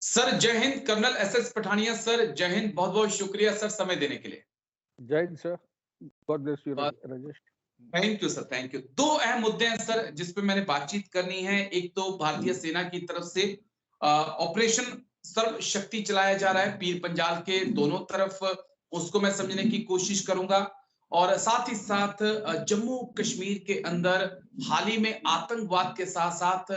Sir जय हिंद। Colonel SS Pathania sir, जय हिंद। बहुत बहुत शुक्रिया सर समय देने के लिए। जय Hind sir. God bless you Rajesh. Thank you sir, thank you. दो अहम मुद्दे हैं सर जिस पे मैंने बातचीत करनी है। एक तो भारतीय सेना की तरफ से ऑपरेशन सर्व शक्ति चलाया जा रहा है पीर पंजाल के दोनों तरफ, उसको मैं समझने की कोशिश करूंगा। और साथ ही साथ जम्मू कश्मीर के अंदर हाल ही में आतंकवाद के साथ साथ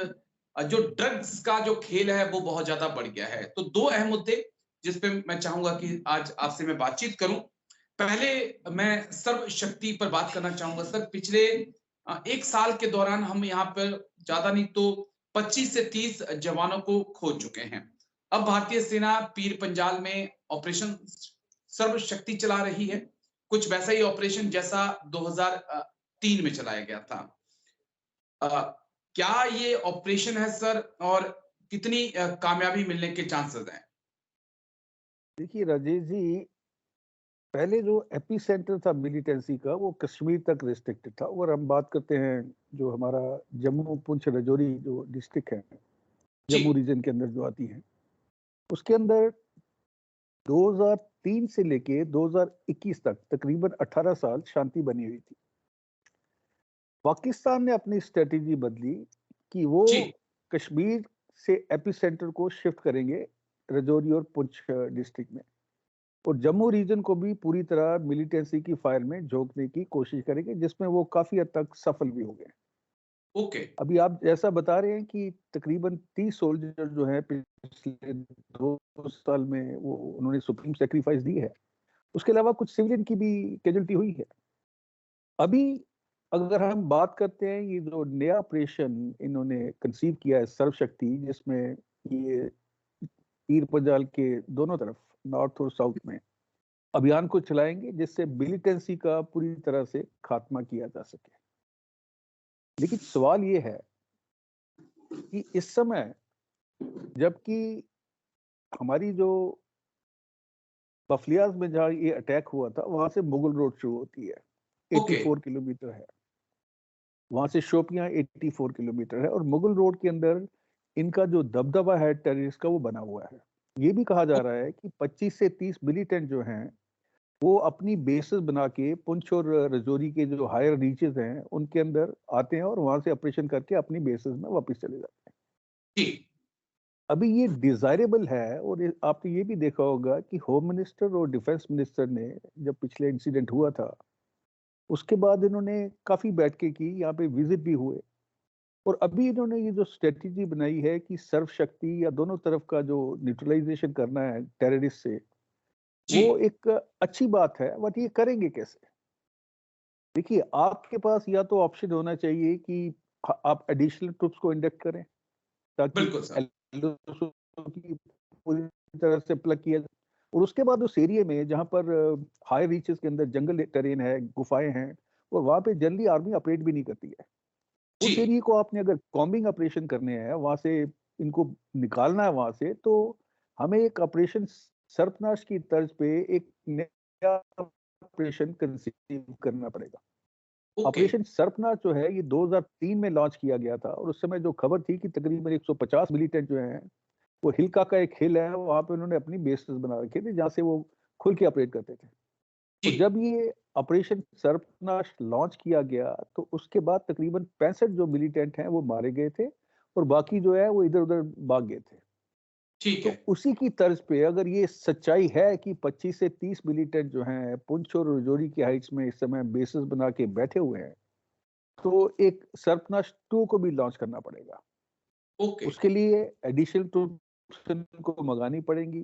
जो ड्रग्स का जो खेल है वो बहुत ज्यादा बढ़ गया है। तो दो अहम मुद्दे जिस पे मैं चाहूंगा कि आज आपसे मैं बातचीत करूं। पहले मैं सर्व शक्ति पर बात करना चाहूंगा सर। पिछले एक साल के दौरान हम यहाँ पर ज्यादा नहीं तो 25 से 30 जवानों को खो चुके हैं। अब भारतीय सेना पीर पंजाल में ऑपरेशन सर्व शक्ति चला रही है, कुछ वैसा ही ऑपरेशन जैसा 2003 में चलाया गया था। क्या ये ऑपरेशन है सर, और कितनी कामयाबी मिलने के चांसेस हैं? देखिए राजेश जी, पहले जो एपी सेंटर था मिलिटेंसी का वो कश्मीर तक रिस्ट्रिक्टेड था। और हम बात करते हैं जो हमारा जम्मू पुंछ राजौरी जो डिस्ट्रिक्ट है जम्मू रीजन के अंदर जो आती है, उसके अंदर 2003 से लेके 2021 तक तकरीबन 18 साल शांति बनी हुई थी। पाकिस्तान ने अपनी स्ट्रेटेजी बदली कि वो कश्मीर से एपी सेंटर को शिफ्ट करेंगे राजौरी और पुंछ डिस्ट्रिक्ट में, और जम्मू रीजन को भी पूरी तरह मिलिटेंसी की फायर में झोंकने की कोशिश करेंगे, जिसमें वो काफी हद तक सफल भी हो गए। अभी आप जैसा बता रहे हैं कि तकरीबन 30 सोल्जर जो है पिछले 2 साल में वो उन्होंने सुप्रीम सेक्रीफाइस दी है। उसके अलावा कुछ सिविलियन की भी कैजुअल्टी हुई है। अभी अगर हम बात करते हैं ये जो नया ऑपरेशन इन्होंने कंसीव किया है सर्वशक्ति, जिसमें ये पीर पंजाल के दोनों तरफ नॉर्थ और साउथ में अभियान को चलाएंगे, जिससे मिलिटेंसी का पूरी तरह से खात्मा किया जा सके। लेकिन सवाल ये है कि इस समय जबकि हमारी जो बफलियाज में जहाँ ये अटैक हुआ था वहां से मुगल रोड शुरू होती है, 84 किलोमीटर है। वहां से शोपियां 84 किलोमीटर है, और मुगल रोड के अंदर इनका जो दबदबा है टेररिस्ट का वो बना हुआ है। ये भी कहा जा रहा है कि 25 से 30 मिलिटेंट जो हैं वो अपनी बेसेस बना के पुंछ और राजौरी के जो हायर रीचेस हैं उनके अंदर आते हैं और वहां से ऑपरेशन करके अपनी बेसेस में वापस चले जाते हैं। अभी ये डिजायरेबल है। और आपने ये भी देखा होगा कि होम मिनिस्टर और डिफेंस मिनिस्टर ने जब पिछले इंसिडेंट हुआ था उसके बाद इन्होंने काफी बैठकें की, यहाँ पे विजिट भी हुए, और अभी इन्होंने ये जो स्ट्रेटेजी बनाई है कि सर्वशक्ति या दोनों तरफ का जो न्यूट्रलाइजेशन करना है टेररिस्ट से, वो एक अच्छी बात है। बट ये करेंगे कैसे? देखिए, आपके पास या तो ऑप्शन होना चाहिए कि आप एडिशनल ट्रुप्स को इंडक्ट करें ताकि की पूरी तरह से प्लग किया जाए, और उसके बाद उस एरिया में जहां पर हाई रीचेस के अंदर जंगल टेरेन है, गुफाएं हैं, और वहां पे जनरली आर्मी ऑपरेट भी नहीं करती है, उस एरिया को आपने अगर कॉम्बिंग ऑपरेशन करने हैं, वहां से इनको निकालना है वहां से, तो हमें एक ऑपरेशन सर्पनाश की तर्ज पे एक नया ऑपरेशन कंसीव करना पड़ेगा। ऑपरेशन सर्पनाश जो है ये 2003 में लॉन्च किया गया था, और उस समय जो खबर थी कि तकरीबन 150 मिलिटेंट जो हैं वो हिलका का एक हिल है वहां पे उन्होंने अपनी बेसेस बना रखे थे जहां से वो खुल के ऑपरेट करते थे। तो जब ये ऑपरेशन सर्पनाश लॉन्च किया गया तो उसके बाद तकरीबन 65 जो मिलिटेंट हैं वो मारे गए थे, और बाकी जो है वो इधर उधर भाग गए थे। तो उसी की तर्ज पे अगर ये सच्चाई है कि 25 से 30 मिलिटेंट जो हैं पुंछ और राजौरी की हाइट्स में इस समय बेसेस बना के बैठे हुए हैं, तो एक सर्पनाश 2 को भी लॉन्च करना पड़ेगा। उसके लिए एडिशनल ट्रूप्स को मंगानी पड़ेंगी।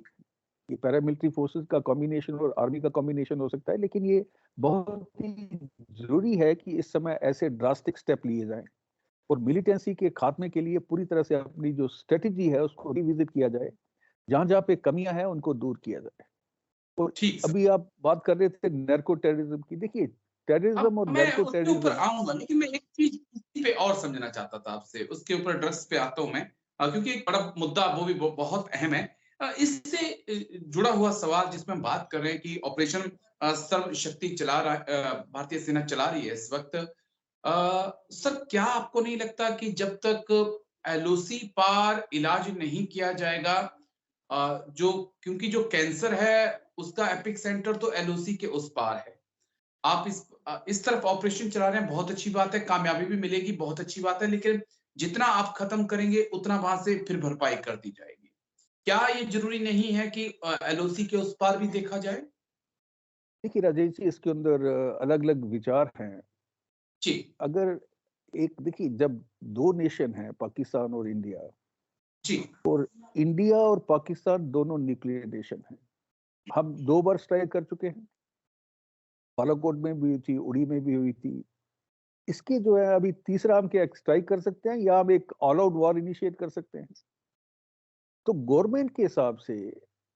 ये पैरामिलिट्री फोर्सेस का कॉम्बिनेशन और आर्मी का कॉम्बिनेशन हो सकता है, लेकिन ये बहुत ही जरूरी है कि इस समय ऐसे ड्रास्टिक स्टेप लिए जाएं और मिलिटेंसी के खात्मे के लिए पूरी तरह से अपनी जो स्ट्रेटेजी है उसको रिविजिट किया जाए, जहां जहां पे कमियां हैं उनको दूर किया जाए। और अभी आप बात कर रहे थे नैर्को टेररिज्म की। देखिए, टेररिज्म और नैर्को टेररिज्म ऊपर आऊंगा, लेकिन मैं एक चीज पे और समझना चाहता था आपसे, उसके ऊपर ड्रग्स पे आता हूं मैं, क्योंकि एक बड़ा मुद्दा वो भी बहुत अहम है। इससे जुड़ा हुआ सवाल जिसमें हम बात कर रहे हैं कि ऑपरेशन सर्व शक्ति चला रहा भारतीय सेना चला रही है इस वक्त। सर, क्या आपको नहीं लगता कि जब तक एलओसी पार इलाज नहीं किया जाएगा जो क्योंकि जो कैंसर है उसका एपिक सेंटर तो एलओसी के उस पार है। आप इस तरफ ऑपरेशन चला रहे हैं, बहुत अच्छी बात है, कामयाबी भी मिलेगी, बहुत अच्छी बात है, लेकिन जितना आप खत्म करेंगे उतना वहां से फिर भरपाई कर दी जाएगी। क्या ये जरूरी नहीं है कि एलओसी के उस पार भी देखा जाए? देखिए राजेश जी, इसके अंदर अलग अलग विचार हैं। जी। अगर एक देखिए, जब दो नेशन हैं, पाकिस्तान और इंडिया, जी। और इंडिया और पाकिस्तान दोनों न्यूक्लियर नेशन हैं। हम 2 बार स्ट्राइक कर चुके हैं, बालाकोट में भी हुई थी, उड़ी में भी हुई थी। इसके जो है अभी तीसरा हम क्या स्ट्राइक कर सकते हैं या हम एक ऑल आउट वॉर इनिशिएट कर सकते हैं? तो गवर्नमेंट के हिसाब से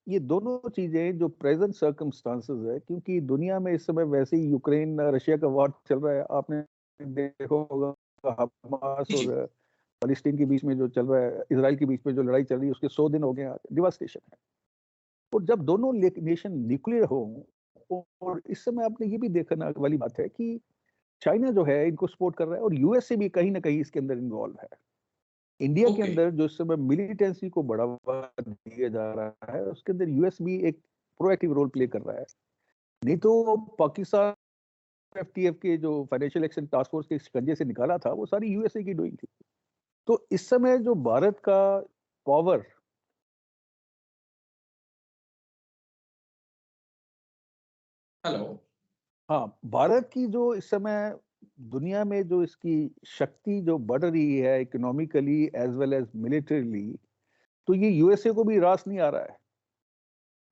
ये दोनों चीजें जो प्रेजेंट सर्कमस्टांसेस है, क्योंकि दुनिया में इस समय वैसे ही यूक्रेन रशिया का वॉर चल रहा है, आपने देखा होगा हमास जी। और फलस्तीन के बीच में जो चल रहा है, इसराइल के बीच में जो लड़ाई चल रही है, उसके 100 दिन हो गए, डिवास्टेशन है। और जब दोनों नेशन न्यूक्लियर हो, और इस समय आपने ये भी देखना वाली बात है कि चाइना जो है इनको सपोर्ट कर रहा है, और यूएसए भी कहीं ना कहीं इसके अंदर इन्वॉल्व है। इंडिया के ओके। अंदर जो इस समय मिलिटेंसी को बढ़ावा दिया जा रहा है, उसके अंदर यूएस भी एक प्रोएक्टिव रोल प्ले कर रहा है। नहीं तो पाकिस्तान एफटीएफ के जो फाइनेंशियल एक्शन टास्क फोर्स के शिकंजे से निकाला था, वो सारी यूएसए की डूइंग थी। तो इस समय जो भारत का पावर, हेलो। हाँ, भारत की जो इस समय दुनिया में जो इसकी शक्ति जो बढ़ रही है economically as well as militarily, तो ये यूएसए को भी रास नहीं आ रहा है।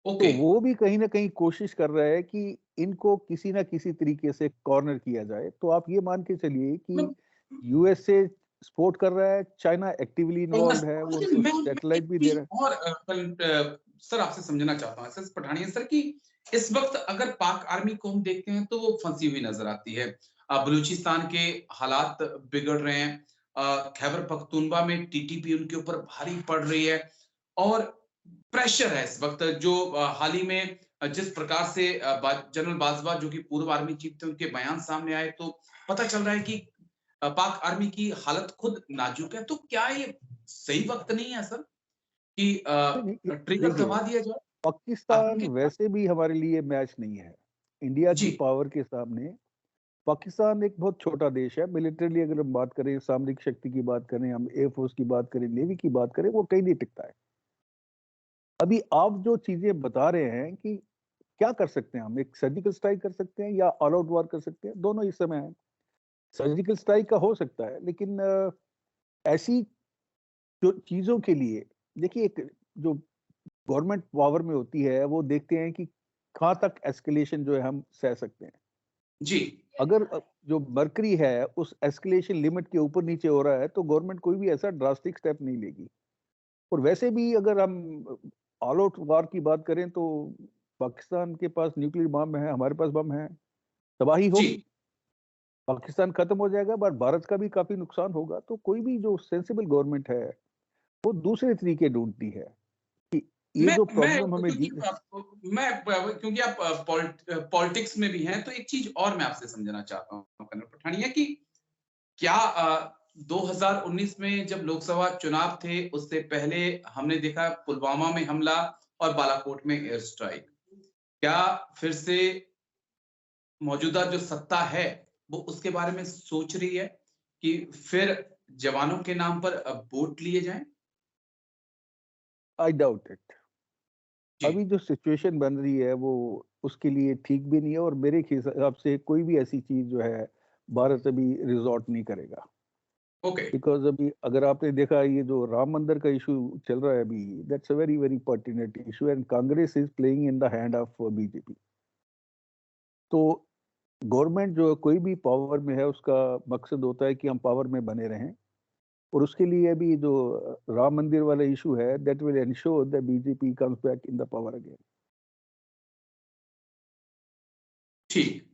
तो ओके। वो भी कहीं ना कहीं कोशिश कर रहा है कि इनको किसी ना किसी तरीके से कॉर्नर किया जाए। तो आप ये मान के चलिए कि यूएसए सपोर्ट कर रहा है, चाइना एक्टिवली इन्वॉल्व है, वो लेकिन उनको मैं सैटेलाइट एक भी दे चीज रहा है। और सर आपसे समझना चाहता हूँ एसएस पठानिया सर कि इस वक्त अगर पाक आर्मी को हम देखते हैं तो वो फंसी हुई नजर आती है। बलूचिस्तान के हालात बिगड़ रहे हैं, खैबर पख्तूनवा में टीटीपी उनके ऊपर भारी पड़ रही है, और प्रेशर है इस वक्त जो हाल ही में जिस प्रकार से जनरल बाजवा जो कि पूर्व आर्मी चीफ थे उनके बयान सामने आए, तो पता चल रहा है कि पाक आर्मी की हालत खुद नाजुक है। तो क्या ये सही वक्त नहीं है सर कि नहीं, ट्रिगर देखिए, दबा दिया जाए? पाकिस्तान आतंकी वैसे भी हमारे लिए मैच नहीं है इंडिया जी। की पावर के सामने। पाकिस्तान एक बहुत छोटा देश है मिलिटरीली, अगर हम बात करें, सामरिक शक्ति की बात करें, हम एयरफोर्स की बात करें, नेवी की बात करें, वो कहीं नहीं टिकता है। अभी आप जो चीजें बता रहे हैं कि क्या कर सकते हैं, हम एक सर्जिकल स्ट्राइक कर सकते हैं या ऑल आउट वॉर कर सकते हैं, दोनों इस समय है। सर्जिकल स्ट्राइक का हो सकता है, लेकिन ऐसी जो चीजों के लिए, देखिए, एक जो गवर्नमेंट पावर में होती है, वो देखते हैं कि कहाँ तक एस्केलेशन जो है हम सह सकते हैं। जी। अगर जो मर्करी है उस एस्केलेशन लिमिट के ऊपर नीचे हो रहा है, तो गवर्नमेंट कोई भी ऐसा ड्रास्टिक स्टेप नहीं लेगी। और वैसे भी अगर हम ऑल आउट वार की बात करें, तो पाकिस्तान के पास न्यूक्लियर बम है, हमारे पास बम है, तबाही जी। होगी, पाकिस्तान खत्म हो जाएगा, बट भारत का भी काफी नुकसान होगा। तो कोई भी जो सेंसिबल गवर्नमेंट है, वो दूसरे तरीके ढूंढती है कि ये जो मैं प्रॉब्लम हमें क्योंकि क्योंकि आप पॉलिटिक्स में भी हैं, तो एक चीज और मैं आपसे समझना चाहता हूँ कर्नल पठानिया कि क्या 2019 में जब लोकसभा चुनाव थे उससे पहले हमने देखा पुलवामा में हमला और बालाकोट में एयर स्ट्राइक। क्या फिर से मौजूदा जो सत्ता है वो उसके बारे में सोच रही है कि फिर जवानों के नाम पर वोट लिए जाएं? I doubt it. जी। अभी जो सिचुएशन बन रही है वो उसके लिए ठीक भी नहीं है, और मेरे हिसाब से कोई भी ऐसी चीज जो है भारत अभी रिजॉर्ट नहीं करेगा। ओके। बिकॉज अभी अगर आपने देखा, ये जो राम मंदिर का इशू चल रहा है अभी, that's a very very pertinent issue, and Congress is playing in the hand of BJP. तो गवर्नमेंट जो कोई भी पावर में है, उसका मकसद होता है कि हम पावर में बने रहें, और उसके लिए अभी जो राम मंदिर वाला इशू है, that will ensure that BJP comes back in the power again. ठीक।